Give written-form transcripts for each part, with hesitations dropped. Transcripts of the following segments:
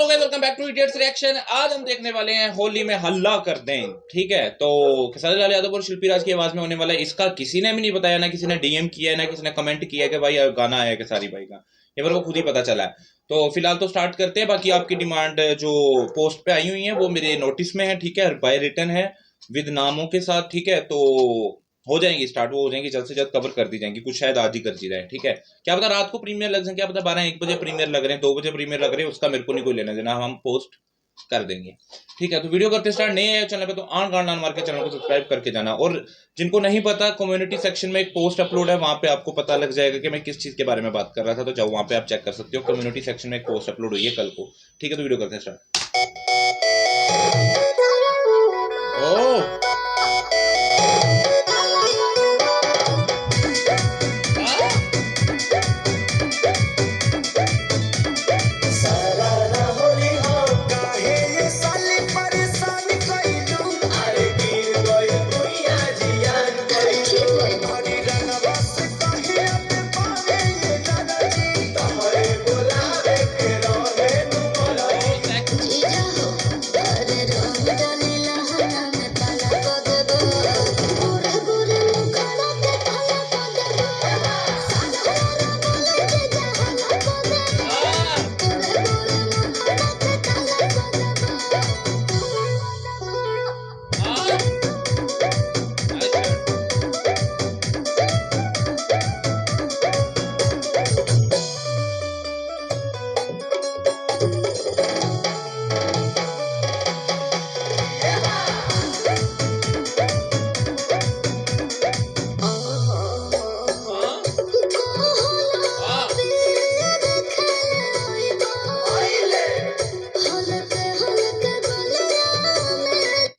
Hello guys, welcome back to idiots reaction. आज हम देखने वाले हैं होली में हल्ला कर दें। ठीक है, तो खेसारी लाल यादव और शिल्पी राज की आवाज में होने वाला है। इसका किसी ने भी नहीं बताया, ना किसी ने डीएम किया है, ना किसी ने कमेंट किया है कि भाई गाना आया खेसारी भाई का। ये मेरे को खुद ही पता चला है। तो फिलहाल तो स्टार्ट करते हैं। बाकी आपकी डिमांड जो पोस्ट पे आई हुई है वो मेरे नोटिस में है। ठीक है, बाय रिटर्न है, विद नामों के साथ। ठीक है, तो हो जाएंगी स्टार्ट, वो हो जाएंगी जल्द से जल्द, कवर कर दी जाएंगी। कुछ शायद आज ही कर दी जाए। ठीक है, क्या पता रात को प्रीमियर लग जाए, क्या पता 12-1 बजे प्रीमियर लग रहे हैं, 2 बजे प्रीमियर लग रहे हैं, उसका मेरे को नहीं कोई लेना देना, हम पोस्ट कर देंगे। ठीक है, तो वीडियो करते स्टार्ट। नए है चैनल पे तो आन गान मार के चैनल को सब्सक्राइब करके जाना। और जिनको नहीं पता, कम्युनिटी सेक्शन में एक पोस्ट अपलोड है, वहां पे आपको पता लग जाएगा कि मैं किस चीज के बारे में बात कर रहा था। तो जाओ वहां पे आप चेक कर सकते हो। कम्युनिटी सेक्शन में एक पोस्ट अपलोड हुई है कल को। ठीक है, तो वीडियो करते हैं स्टार्ट। ओह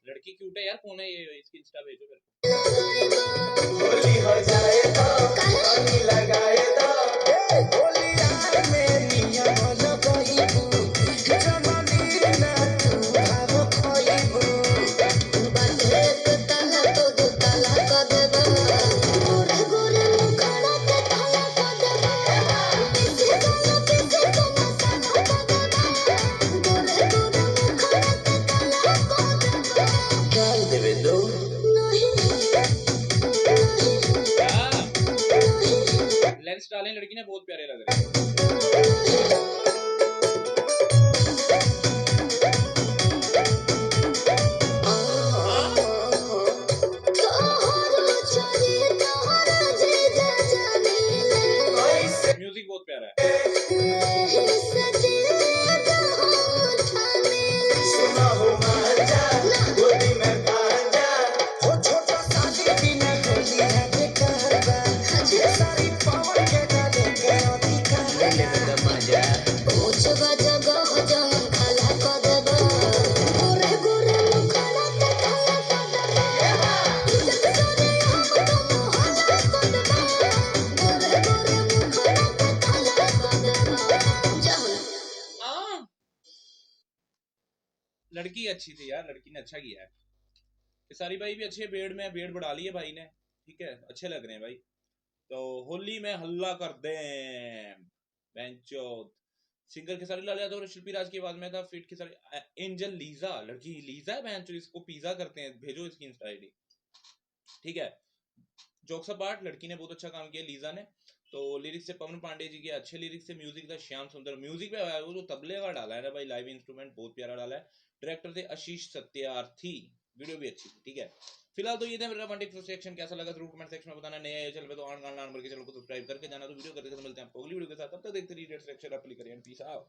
लड़की क्यूट है यार। कौन है ये? इसकी इंस्टा भेजो मेरे को। होली हो जाए तो पानी लगाए तो होली यार में नियम लगाईबू जननी ना तू भाव खोईबू बंधे तला तो दो तला कर देबा गोरे गोरे मुखड़ा के तला कर देबा पीछे गाना पीछे तो मसाला कर देबा गोरे गोरे मुखड़ा के तला कर देबा दो लेंस डालें लड़की ने, बहुत प्यारे लग रहे हैं। म्यूजिक बहुत प्यारा है। सुना हो मांझा गोदी में बांझा हो छोटा साली बिना होली है बेकार बा सारी पावर के डाले के अधिकार ले ले मजा पूछ जगह जमन खाला कर देबा गोरे गोरे मुखड़ा के खाला कर देबा इज्जत करे हम तो मोहल्ला कर देबा गोरे गोरे मुखड़ा के खाला कर देबा जाओ लड़की अच्छी थी यार, लड़की ने अच्छा किया है। खेसारी भाई भी अच्छे, बेड़ में बेड़ बढ़ा ली है भाई ने। ठीक है, अच्छे लग रहे हैं भाई। तो होली में हल्ला कर दें बेंचोद। सिंगर खेसारी लाल यादव और शिल्पी राज की आवाज में था। फिट खेसारी एंजल लीजा, लड़की लीजा है बेंचोद, इसको पिज्जा करते हैं, भेजो इसकी इंस्टा आईडी। ठीक है, जोक्स अपार्ट, लड़की ने बहुत अच्छा काम किया लीजा ने। तो लिरिक्स से पवन पांडे जी के अच्छे लिरिक्स से, म्यूजिक था श्याम सुंदर। म्यूजिक पे वो जो तबले का डाला है ना भाई, लाइव इंस्ट्रूमेंट बहुत प्यारा डाला है। डायरेक्टर थे आशीष सत्यार्थी। वीडियो भी अच्छी थी। ठीक है, फिलहाल तो ये था मेरा रोमांटिक रिएक्शन। कैसा लगा जरूर कमेंट सेक्शन में बताना। नया चैनल पे तो ऑन नंबर के चैनल को सब्सक्राइब करके जाना। तो वीडियो करते मिलते हैं आपको अगली वीडियो के साथ। तब तक देखते रहिए इडियट्स रिएक्शन। अपनी करिए, पीस आउट।